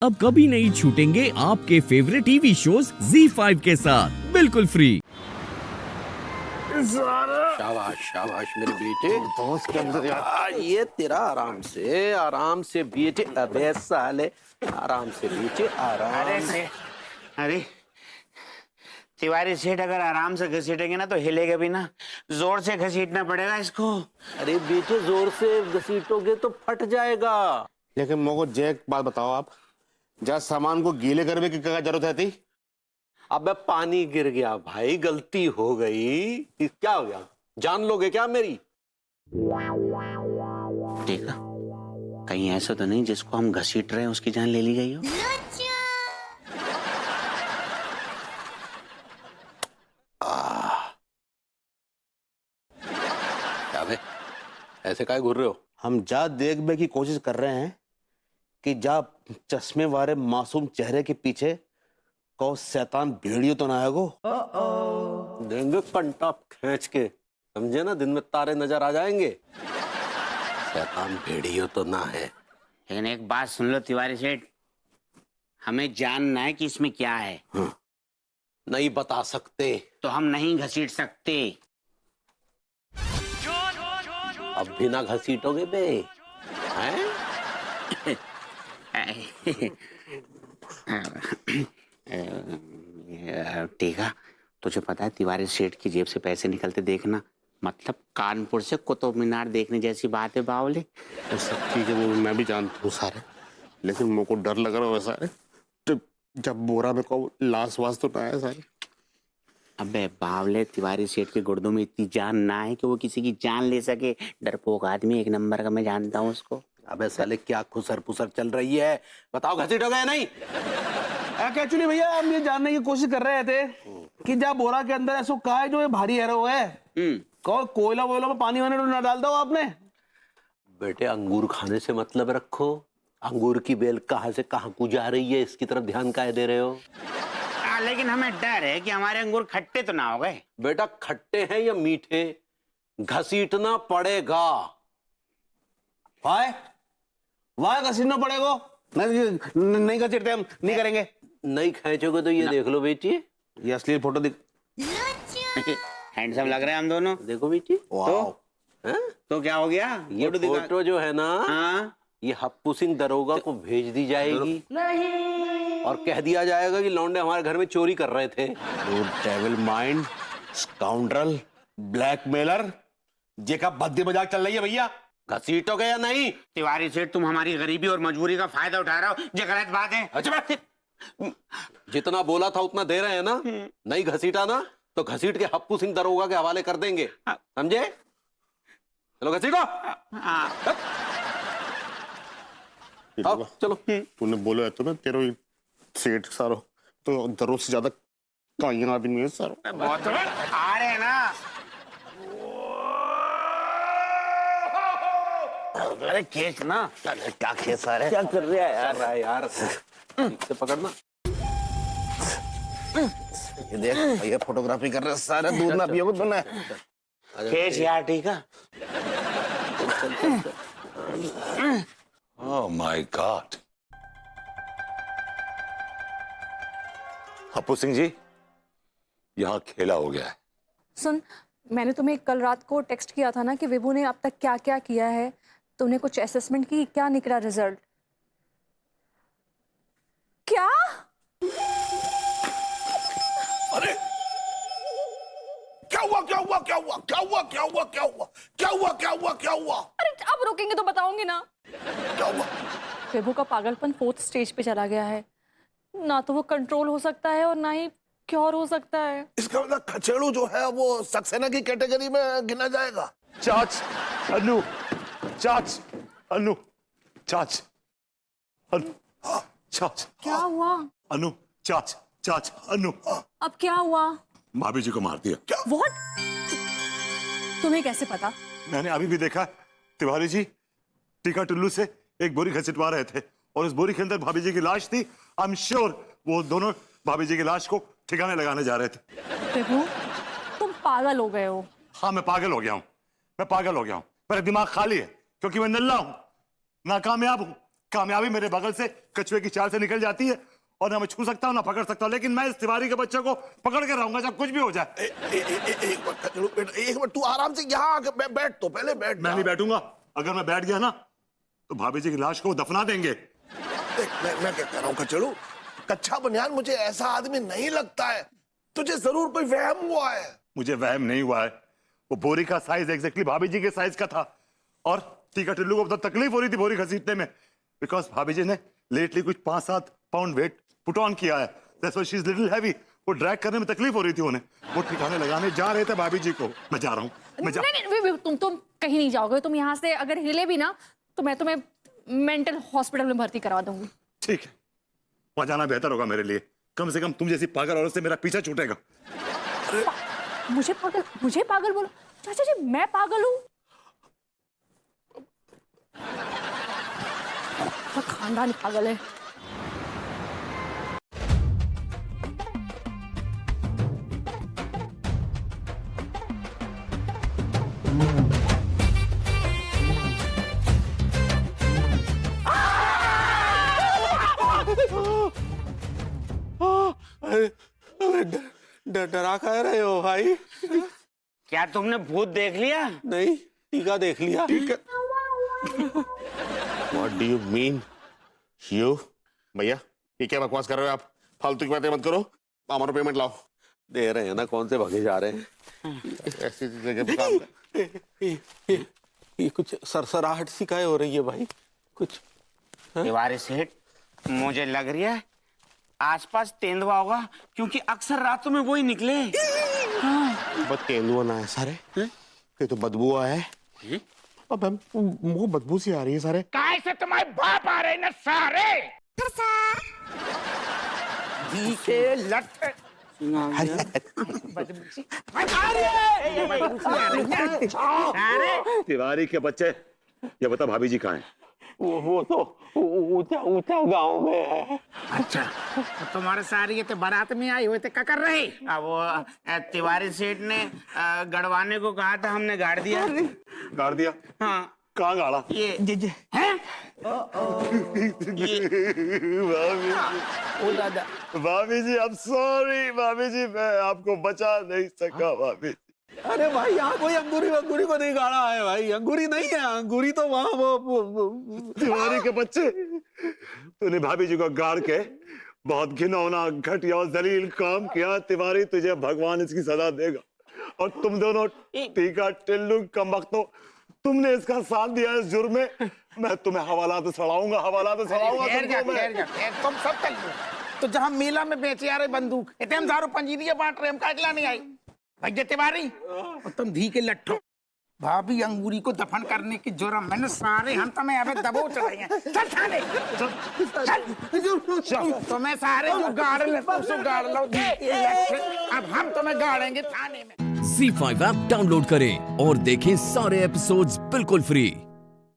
अब कभी नहीं छूटेंगे आपके फेवरेट टीवी शोज ZEE5 के साथ बिल्कुल फ्री। शाबाश शाबाश मेरे बेटे। दोस्त के अंदर यार ये तेरा आराम से बेटे। अबे साले आराम से बेटे आराम से। अरे तिवारी सेठ अगर आराम से घसीटेंगे ना तो हिलेगा भी ना, जोर से घसीटना पड़ेगा इसको। अरे बेटे जोर से घसीटोगे तो फट जाएगा। लेकिन मोको एक बात बताओ आप, जहाँ सामान को गीले करने की क्या जरूरत है थी? अबे पानी गिर गया भाई, गलती हो गई। क्या हो गया, जान लोगे क्या मेरी? देखा, कहीं ऐसा तो नहीं जिसको हम घसीट रहे हैं उसकी जान ले ली गई हो। क्या बे, ऐसे काहे घूर रहे हो? हम जा देखने की कोशिश कर रहे हैं कि जा चश्मे वाले मासूम चेहरे के पीछे को शैतान भेड़ियो तो ना है गो। देंगे कंटा खींच के, समझे ना, दिन में तारे नजर आ जाएंगे। शैतान भेड़ियो तो ना है। लेकिन एक बात सुन लो तिवारी सेठ, हमें जानना है कि इसमें क्या है। नहीं बता सकते तो हम नहीं घसीट सकते। अब भी ना घसीटोगे बे, हैं? टीका, तुझे पता है तिवारी सेठ की जेब से पैसे निकलते देखना मतलब कानपुर से कुतुब मीनार देखने जैसी बात है बावले। वो सब चीजें वो मैं भी जानता हूँ सारे, लेकिन मोको डर लग रहा है सारे। तो जब बोरा में को लाश वास तो ना है सारे। अबे बावले, तिवारी सेठ के गुर्दों में इतनी जान ना है कि वो किसी की जान ले सके। डरपोक आदमी एक नंबर का, मैं जानता हूँ उसको। अबे साले क्या खुसर पुसर चल रही है, बताओ घसीटोगे या नहीं? एक्चुअली भैया हम ये जानने की कोशिश कर रहे थे कि जब बोरा के अंदर ऐसा का है जो ये भारी है वो है। कोयला वोयला में पानी वाने ना डाल दो आपने। बेटे अंगूर खाने से मतलब रखो, अंगूर की बेल कहाँ से कहाँ को जा रही है इसकी तरफ ध्यान काहे दे रहे हो? लेकिन हमें डर है कि हमारे अंगूर खट्टे तो ना हो गए। बेटा खट्टे हैं या मीठे, घसीटना पड़ेगा। वाह वाह, घसीटना पड़ेगा। नहीं घसीटते हम, नहीं करेंगे। नहीं खींचोगे तो ये देख लो बेटी, ये असली फोटो दिख। हैंडसम लग रहे हैं हम दोनों। देखो बेटी। तो क्या हो गया? ये फोटो जो है ना, हाँ? ये हप्पू सिंह दरोगा को भेज दी जाएगी। नहीं। और कह दिया जाएगा कि लौंडे हमारे घर में चोरी कर रहे थे। डेविल माइंड, स्काउंड्रल, ब्लैकमेलर, जे का भद्दी मजाक चल रही है भैया। घसीटोगे या नहीं? तिवारी सेठ, तुम हमारी गरीबी और मजबूरी का फायदा उठा रहे हो, ये गलत बात है। अच्छा, जितना बोला था उतना दे रहे हैं ना। नहीं घसीटा ना तो घसीट के हप्पू सिंह दरोगा के हवाले कर देंगे, समझे? चलो घसीटो। आओ, चलो। तूने बोला है तो ना तेरो सेठ सारो तो दरों से ज्यादा काइयां भी नहीं है सारो। बहुत आ रहे हैं ना। अरे खींच ना। क्या खेस आ रहा है? क्या कर रहा है यार? यार से पकड़ना। ये देख ये फोटोग्राफी कर रहे सारे, दूध ना पियोगे तूने। खींच यार, ठीक है। Oh my God! Happu Singh ji, यहाँ खेला हो गया है। सुन, मैंने तुम्हें कल रात को टेक्स्ट किया था ना कि विभू ने अब तक क्या क्या किया है। तूने कुछ असेसमेंट की, क्या निकला रिजल्ट? क्या? अरे क्या हुआ क्या हुआ क्या हुआ क्या हुआ क्या हुआ क्या हुआ क्या हुआ क्या हुआ क्या हुआ? अरे अब रोकेंगे तो बताऊंगी ना। क्या हुआ? विभू का पागलपन 4th स्टेज पे चला गया है। ना तो वो कंट्रोल हो सकता है और ना ही क्योर हो सकता है। इसका मतलब खचेड़ू जो है वो सक्सेना की कैटेगरी में गिना जाएगा। चाच अनु, चाच अनु, चाच अनु, चाच क्या हुआ? अनु, चाच चाच अनु। अब क्या हुआ? भाभी जी को मार दिया। क्या? व्हाट? तुम्हें कैसे पता? मैंने अभी भी देखा। तिवारी जी टीका टुल्लू से एक बोरी घसीटवा रहे थे और उस बोरी के अंदर भाभी जी की लाश थी। आई एम श्योर वो दोनों भाभी जी की लाश को ठिकाने लगाने जा रहे थे। विभू, तुम पागल हो गए हो। हाँ मैं पागल हो गया हूँ, मैं पागल हो गया हूँ। मेरा दिमाग खाली है क्योंकि मैं नल्ला हूँ, नाकामयाब हूँ, कामयाबी मेरे बगल से कछुए की चाल से निकल जाती है और ना मैं छू सकता हूँ ना पकड़ सकता हूँ, लेकिन मैं इस तिवारी के बच्चे को पकड़ के रहूंगा जब कुछ भी हो जाए। एक मिनट खचड़ू बेटा, एक मिनट तू आराम से यहाँ आके बैठ तो पहले बैठ। मैं नहीं बैठूंगा। अगर मैं बैठ गया ना तो भाभी जी की लाश को दफना देंगे। देख मैं क्या कह रहा हूँ खचड़ू, कच्चा बनियान मुझे ऐसा आदमी नहीं लगता है, तुझे जरूर कोई वहम हुआ है। मुझे वहम नहीं हुआ है, वो बोरी का साइज एग्जैक्टली भाभी जी के साइज का था और टीका टिल्लू को बहुत तकलीफ हो रही थी बोरी घसीटने में, बिकॉज भाभी जी ने लेटली कुछ 5-7 पाउंड वेट पुट ऑन किया है। That's why she is little heavy. वो ड्रैग करने में तकलीफ हो रही थी उन्हें। वो ठिकाने लगाने जा रहे थे भाभी जी को। मैं जा रहा हूँ, मैं जा। नहीं, तुम कहीं नहीं जाओगे। तुम यहाँ से अगर हिले भी ना तो मैं तुम्हें मेंटल हॉस्पिटल में भर्ती करवा दूंगी। ठीक है, वहां जाना बेहतर होगा मेरे लिए। कम से कम तुम जैसी पागल औरत से मेरा पीछा छूटेगा। मुझे पागल बोलो? चाचा जी मैं पागल हूँ? खानदान पागल है। डरा कह रहे हो भाई? क्या तुमने भूत देख लिया? नहीं, टीका देख लिया। What do you mean? You? भैया ये क्या बकवास कर रहे हो आप? फालतू की बातें मत करो, हमारा पेमेंट लाओ। दे रहे हैं ना, कौन से भागे जा रहे हैं? ऐसी जगह पे काम कर। ये कुछ सरसराहट सी काहे हो रही है भाई? कुछ तिवारी सेठ, मुझे लग रही है आसपास तेंदुआ होगा, क्योंकि अक्सर रातों में वही निकले। बस तेंदुआ ना है सारे, ये तो बदबू है। अब हम मुंह बदबू सी आ रही है सारे। काय से तुम्हारे बाप आ रहे ना सारे जी के लट। तिवारी के बच्चे, ये बता भाभी जी कहाँ हैं? वो तो ऊंचा गांव में है। अच्छा, तो तुम्हारे सारे ये तो बारात में आई हुए थे, क्या कर रहे? अब वो तिवारी सेठ ने गड़वाने को कहा था, हमने गाड़ दिया। गाड़ दिया? हाँ। कहाँ गाड़ा? ये हैं? भाभी जी, I'm sorry भाभी जी, मैं आपको बचा नहीं सका भाभी। अरे भाई यहाँ कोई अंगूरी को नहीं गाड़ा है भाई। अंगूरी नहीं है, अंगूरी तो वहाँ वो तिवारी के बच्चे, तूने भाभी जी को गाड़ के बहुत घिनौना, घटिया और जलील काम किया। तिवारी, तुझे भगवान इसकी सजा देगा। और तुम दोनों टीका टिल्लू कमबख्तों, तुमने इसका साथ दिया इस जुर्म में। मैं तुम्हें हवालात सड़ाऊंगा, हवालात सड़ाऊंगा तुमको। तुम सब कर लो। तो जहाँ मेला में बेचे आ रहे बंदूक, इतने हम दारू पंजीरियां बांट रहे, हम काटला नहीं आई भैया तिवारी। और तुम धी के लट्ठो, भाभी अंगूरी को दफन करने की जुर्म मैंने सारे हम तुम्हें अब दबोच रहे हैं। चल थाने, चल। तुम्हें सारे जो गाड़ ले तो गाड़ लो, अब हम तुम्हें गाड़ेंगे थाने में। ZEE5 ऐप डाउनलोड करें और देखें सारे एपिसोड्स बिल्कुल फ्री।